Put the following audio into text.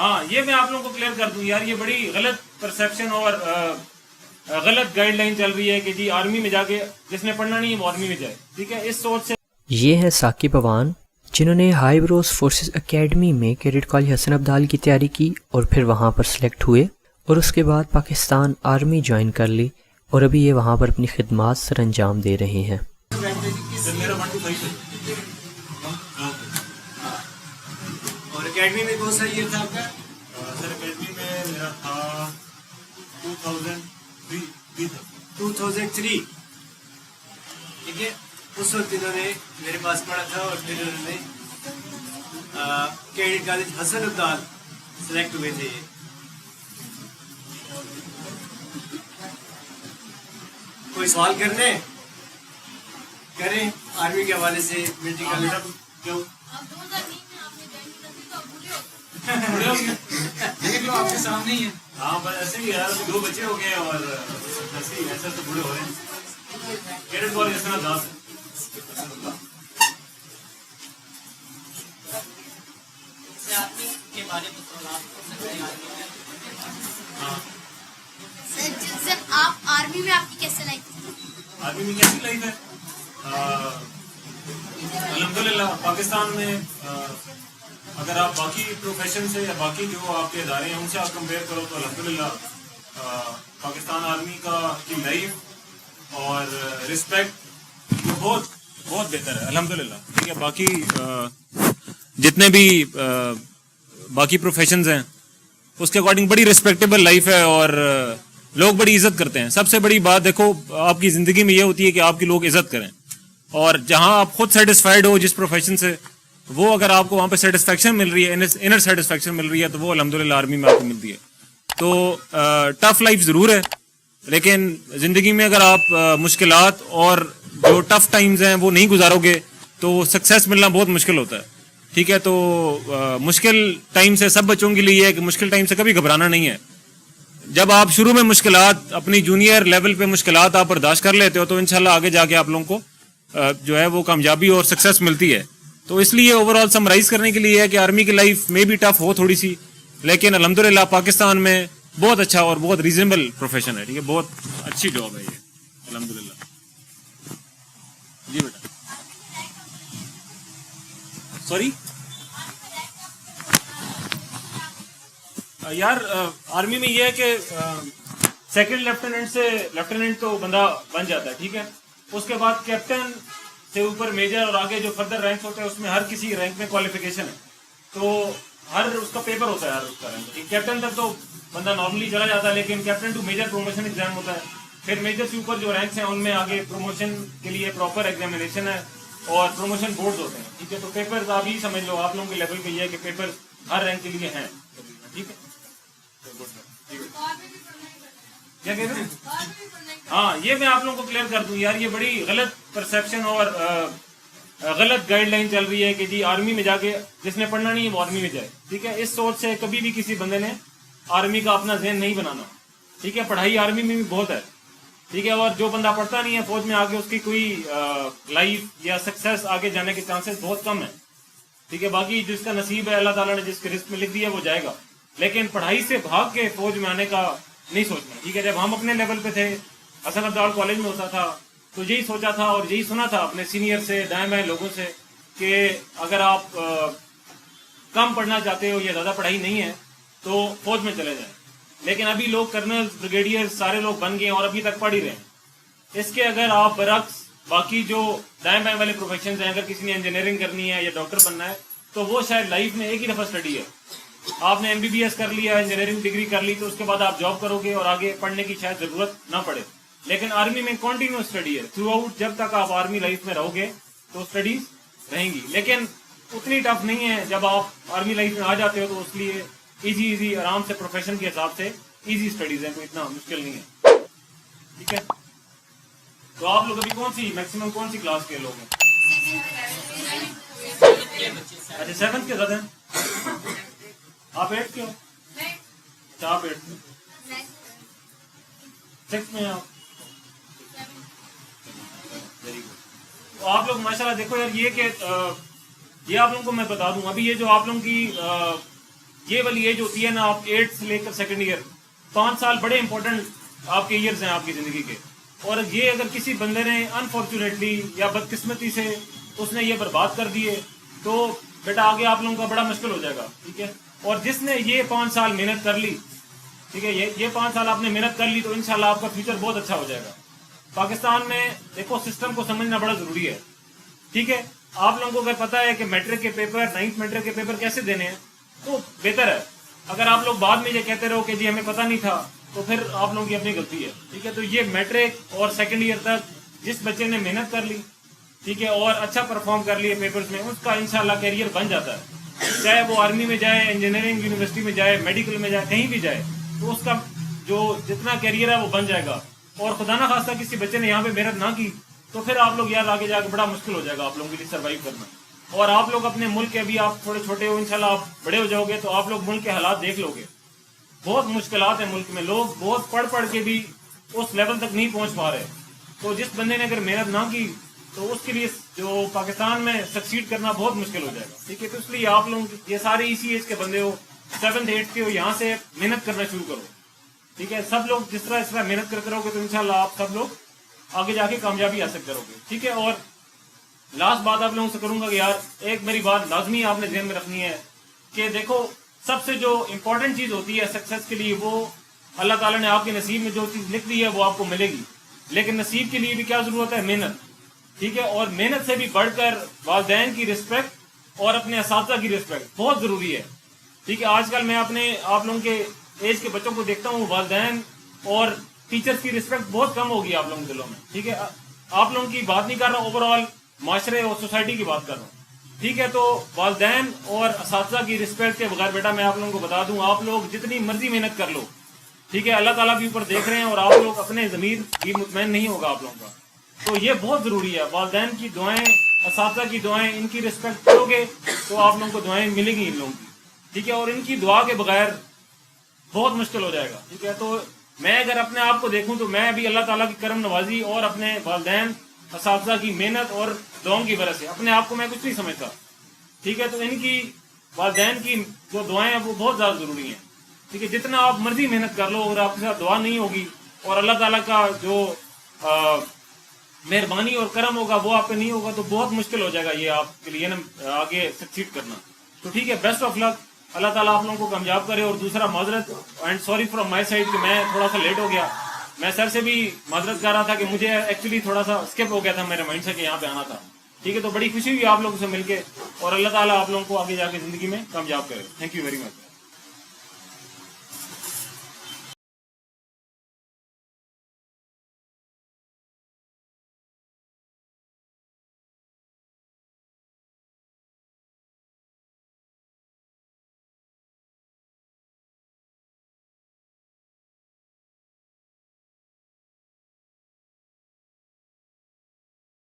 ہاں یہ میں آپ لوگوں کو کلیئر کر دوں یار، یہ بڑی غلط پرسیپشن اور غلط گائیڈ لائن چل رہی ہے کہ جی آرمی میں جا کے جس نے پڑھنا نہیں ہے وہ آرمی میں جائے، ٹھیک ہے، اس سوچ سے. یہ ہیں ثاقب عوان، جنہوں نے ہائی بروز فورسز اکیڈمی میں کیڈٹ کالج حسن عبدال کی تیاری کی اور پھر وہاں پر سلیکٹ ہوئے اور اس کے بعد پاکستان آرمی جوائن کر لی اور ابھی یہ وہاں پر اپنی خدمات سر انجام دے رہے ہیں. اور اکیڈمی میں کون سا ایئر تھا آپ کا؟ سر اکیڈمی میں میرا تھا 2003. ٹھیک ہے، اس وقت انہوں نے میرے پاس پڑھا تھا اور پھر انہوں نے کیڈٹ کالج حسن عبدال سلیکٹ ہوئے تھے. کوئی سوال کرنے کریں آرمی کے حوالے سے ملٹری کالج جو آپ کے سامنے ہی ہے. ہاں بس ایسے ہی یار، 2 بچے ہو گئے اور ایسے ہی ایسے تو بوڑھے ہو رہے ہیں. کیڈٹ کالج حسن عبدال سر آپ آرمی میں آپ کی کیسے لائف تھی؟ آرمی میں کیسی لائف ہے؟ الحمدللہ پاکستان میں اگر آپ باقی پروفیشن سے یا باقی جو آپ کے ادارے ہیں ان سے آپ کمپیئر کرو تو الحمدللہ پاکستان آرمی کی لائف اور رسپیکٹ بہت بہت بہتر ہے الحمدللہ. ٹھیک ہے، باقی جتنے بھی باقی پروفیشنز ہیں اس کے اکارڈنگ بڑی رسپیکٹیبل لائف ہے اور لوگ بڑی عزت کرتے ہیں. سب سے بڑی بات دیکھو آپ کی زندگی میں یہ ہوتی ہے کہ آپ کی لوگ عزت کریں، اور جہاں آپ خود سیٹسفائیڈ ہو جس پروفیشن سے، وہ اگر آپ کو وہاں پہ سیٹسفیکشن مل رہی ہے، انر سیٹسفیکشن مل رہی ہے، تو وہ الحمدللہ آرمی میں آپ کو ملتی ہے. تو ٹف لائف ضرور ہے، لیکن زندگی میں اگر آپ مشکلات اور جو ٹف ٹائمز ہیں وہ نہیں گزارو گے تو سکسیس ملنا بہت مشکل ہوتا ہے. ٹھیک ہے، تو مشکل ٹائم سے سب بچوں کے لیے ہے کہ مشکل ٹائم سے کبھی گھبرانا نہیں ہے. جب آپ شروع میں مشکلات اپنی جونیئر لیول پہ مشکلات آپ برداشت کر لیتے ہو تو انشاءاللہ آگے جا کے آپ لوگوں کو جو ہے وہ کامیابی اور سکسیس ملتی ہے. تو اس لیے اوور آل سمرائز کرنے کے لیے ہے کہ آرمی کی لائف میں بھی ٹف ہو تھوڑی سی، لیکن الحمدللہ پاکستان میں بہت اچھا اور بہت ریزنیبل پروفیشن ہے. ٹھیک ہے، بہت اچھی جاب ہے یہ الحمدللہ. جی بیٹا سوری یار، آرمی میں یہ ہے کہ سیکنڈ لیفٹیننٹ سے لیفٹیننٹ تو بندہ بن جاتا ہے. ٹھیک ہے، اس کے بعد کیپٹن سے اوپر میجر اور آگے جو فردر رینکس ہوتے ہیں اس میں ہر کسی رینک میں کوالیفیکیشن ہے، تو ہر اس کا پیپر ہوتا ہے ہر اس کا رینک. کیپٹن تک تو بندہ نارملی چلا جاتا ہے، لیکن captain to major promotion exam ہوتا ہے. پھر میجر سے اوپر جو رینکس ہیں ان میں آگے پروموشن کے لیے پراپر ایگزامینیشن ہے اور پروموشن بورڈز ہوتے ہیں. ٹھیک ہے، تو پیپر آپ ہی سمجھ لو آپ لوگوں کے لیول پہ یہ ہے کہ پیپر ہر رینک کے لیے ہیں. ٹھیک ہے، کیا کہہ رہے ہیں؟ ہاں یہ میں آپ لوگوں کو کلیئر کر دوں یار، یہ بڑی غلط پرسیپشن اور غلط گائیڈ لائن چل رہی ہے کہ جی آرمی میں جا کے جس نے پڑھنا نہیں ہے وہ آرمی میں جائے. ٹھیک ہے، اس سوچ سے کبھی بھی کسی بندے نے آرمی کا اپنا ذہن نہیں بنانا. ٹھیک ہے، پڑھائی آرمی میں بھی بہت ہے. ٹھیک ہے، اور جو بندہ پڑھتا نہیں ہے فوج میں آگے اس کی کوئی لائف یا سکسیس آگے جانے کے چانسز بہت کم ہیں. ٹھیک ہے، باقی جس کا نصیب ہے اللہ تعالیٰ نے جس کے رزق میں لکھ دیا وہ جائے گا، لیکن پڑھائی سے بھاگ کے فوج میں آنے کا نہیں سوچنا. ٹھیک ہے، جب ہم اپنے لیول پہ تھے حسن عبدال کالج میں ہوتا تھا تو یہی سوچا تھا اور یہی سنا تھا اپنے سینئر سے دائیں بائیں لوگوں سے کہ اگر آپ کم پڑھنا چاہتے ہو یا زیادہ پڑھائی نہیں ہے تو فوج میں چلے جائیں. لیکن ابھی لوگ کرنل بریگیڈیئر سارے لوگ بن گئے ہیں اور ابھی تک پڑھ ہی رہے ہیں. اس کے اگر آپ برعکس باقی جو دائیں بائیں والے پروفیشنز ہیں، اگر کسی نے انجینئرنگ کرنی ہے یا ڈاکٹر بننا ہے تو وہ شاید لائف میں ایک ہی دفعہ اسٹڈی ہے. آپ نے MBBS کر لیا، انجینئرنگ ڈگری کر لی تو اس کے بعد آپ جاب کرو گے اور آگے پڑھنے کی شاید ضرورت نہ پڑے. لیکن آرمی میں کنٹینیو اسٹڈی ہے تھرو آؤٹ. جب تک آپ آرمی لائف میں رہو گے تو اسٹڈیز رہیں گی، لیکن اتنی ٹف نہیں ہے. جب آپ آرمی لائف میں آ جاتے ہو تو اس لیے ایزی آرام سے پروفیشن کے حساب سے ایزی اسٹڈیز ہیں، کوئی اتنا مشکل نہیں ہے. ٹھیک ہے، تو آپ لوگ ابھی کون سی میکسیمم کون سی کلاس کے لوگ ہیں؟ اچھا 7th کے ساتھ ہیں. آپ 8th کے ہو؟ اچھا آپ 8th 6th میں آپ. Very good. تو آپ لوگ ماشاءاللہ دیکھو یار، یہ کہ یہ آپ لوگوں کو میں بتا دوں ابھی یہ جو آپ لوگوں کی یہ والی ایج ہوتی ہے نا، آپ 8 سے لے کر سیکنڈ ایئر، 5 سال بڑے امپورٹنٹ آپ کے ایئرز ہیں آپ کی زندگی کے. اور یہ اگر کسی بندے نے انفارچونیٹلی یا بدقسمتی سے اس نے یہ برباد کر دیے تو بیٹا آگے آپ لوگوں کا بڑا مشکل ہو جائے گا. ٹھیک ہے. اور جس نے یہ 5 سال محنت کر لی، ٹھیک ہے، یہ 5 سال آپ نے محنت کر لی تو انشاءاللہ آپ کا فیوچر بہت اچھا ہو جائے گا. پاکستان میں دیکھو سسٹم کو سمجھنا بڑا ضروری ہے. ٹھیک ہے. آپ لوگوں کو اگر پتا ہے کہ میٹرک کے پیپر، 9th میٹرک کے پیپر کیسے دینے ہیں تو بہتر ہے. اگر آپ لوگ بعد میں یہ کہتے رہو کہ جی ہمیں پتہ نہیں تھا تو پھر آپ لوگوں کی اپنی غلطی ہے. ٹھیک ہے. تو یہ میٹرک اور سیکنڈ ایئر تک جس بچے نے محنت کر لی، ٹھیک ہے، اور اچھا پرفارم کر لیے پیپرز میں، اس کا انشاءاللہ کیریئر بن جاتا ہے. چاہے وہ آرمی میں جائے، انجینئرنگ یونیورسٹی میں جائے، میڈیکل میں جائے، کہیں بھی جائے تو اس کا جو جتنا کیریئر ہے وہ بن جائے گا. اور خدا نہ خواستہ کسی بچے نے یہاں پہ محنت نہ کی تو پھر آپ لوگ یار آگے جا کے بڑا مشکل ہو جائے گا آپ لوگوں کے لیے سروائیو کرنا. اور آپ لوگ اپنے ملک کے، ابھی آپ تھوڑے چھوٹے ہو، انشاءاللہ آپ بڑے ہو جاؤ گے تو آپ لوگ ملک کے حالات دیکھ لو گے. بہت مشکلات ہیں ملک میں، لوگ بہت پڑھ کے بھی اس لیول تک نہیں پہنچ پا رہے. تو جس بندے نے اگر محنت نہ کی تو اس کے لیے جو پاکستان میں سکسیڈ کرنا بہت مشکل ہو جائے گا. ٹھیک ہے. تو اس لیے آپ لوگ یہ سارے اسی ایج کے بندے ہو، 7th 8th کے ہو، یہاں سے محنت کرنا شروع کرو. ٹھیک ہے. سب لوگ جس طرح محنت کرتے رہو گے تو انشاءاللہ آپ سب لوگ آگے جا کے کامیابی حاصل کرو گے. ٹھیک ہے. اور لاسٹ بات آپ لوگوں سے کروں گا کہ یار ایک میری بات لازمی آپ نے ذہن میں رکھنی ہے کہ دیکھو سب سے جو امپورٹنٹ چیز ہوتی ہے سکسیس کے لیے، وہ اللہ تعالیٰ نے آپ کے نصیب میں جو چیز لکھ دی ہے وہ آپ کو ملے گی. لیکن نصیب کے لیے بھی کیا ضرورت ہے؟ محنت. ٹھیک ہے. اور محنت سے بھی بڑھ کر والدین کی رسپیکٹ اور اپنے اساتذہ کی رسپیکٹ بہت ضروری ہے. ٹھیک ہے. آج کل میں اپنے آپ لوگوں کے ایج کے بچوں کو دیکھتا ہوں، والدین اور ٹیچرز کی رسپیکٹ بہت کم ہوگی آپ لوگوں کے دلوں میں. ٹھیک ہے. آپ لوگوں کی بات نہیں کر رہا ہوں، اوور آل معاشرے اور سوسائٹی کی بات کر رہا ہوں. ٹھیک ہے. تو والدین اور اساتذہ کی رسپیکٹ کے بغیر بیٹا میں آپ لوگوں کو بتا دوں، آپ لوگ جتنی مرضی محنت کر لو، ٹھیک ہے، اللہ تعالیٰ بھی اوپر دیکھ رہے ہیں اور آپ لوگ اپنے ضمیر بھی مطمئن نہیں ہوگا آپ لوگوں کا. تو یہ بہت ضروری ہے. والدین کی دعائیں، اساتذہ کی دعائیں، ان کی رسپیکٹ کرو گے تو آپ لوگوں کو دعائیں ملیں گی ان لوگوں کی. ٹھیک ہے. اور ان کی دعا کے بغیر بہت مشکل ہو جائے گا. ٹھیک ہے. تو میں اگر اپنے آپ کو دیکھوں تو میں بھی اللہ تعالیٰ کی کرم نوازی اور اپنے والدین اساتذہ کی محنت اور دعاؤں کی وجہ سے اپنے آپ کو میں کچھ نہیں سمجھتا. ٹھیک ہے. تو ان کی والدین کی جو دعائیں ہیں وہ بہت زیادہ ضروری ہیں. ٹھیک ہے. جتنا آپ مرضی محنت کر لو، اگر آپ کے ساتھ دعا نہیں ہوگی اور اللہ تعالیٰ کا جو مہربانی اور کرم ہوگا وہ آپ پہ نہیں ہوگا تو بہت مشکل ہو جائے گا یہ آپ کے لیے نا آگے سکسیڈ کرنا. تو ٹھیک ہے. بیسٹ آف لک. اللہ تعالیٰ آپ لوگوں کو کامیاب کرے. اور دوسرا معذرت and sorry from my side کہ میں تھوڑا سا لیٹ ہو گیا. میں سر سے بھی معذرت کر رہا تھا کہ مجھے ایکچولی تھوڑا سا اسکپ ہو گیا تھا میرے مائنڈ سے کہ یہاں پہ آنا تھا. ٹھیک ہے. تو بڑی خوشی ہوئی آپ لوگوں سے مل کے اور اللہ تعالیٰ آپ لوگوں کو آگے جا کے زندگی میں کامیاب کرے. Thank you very much.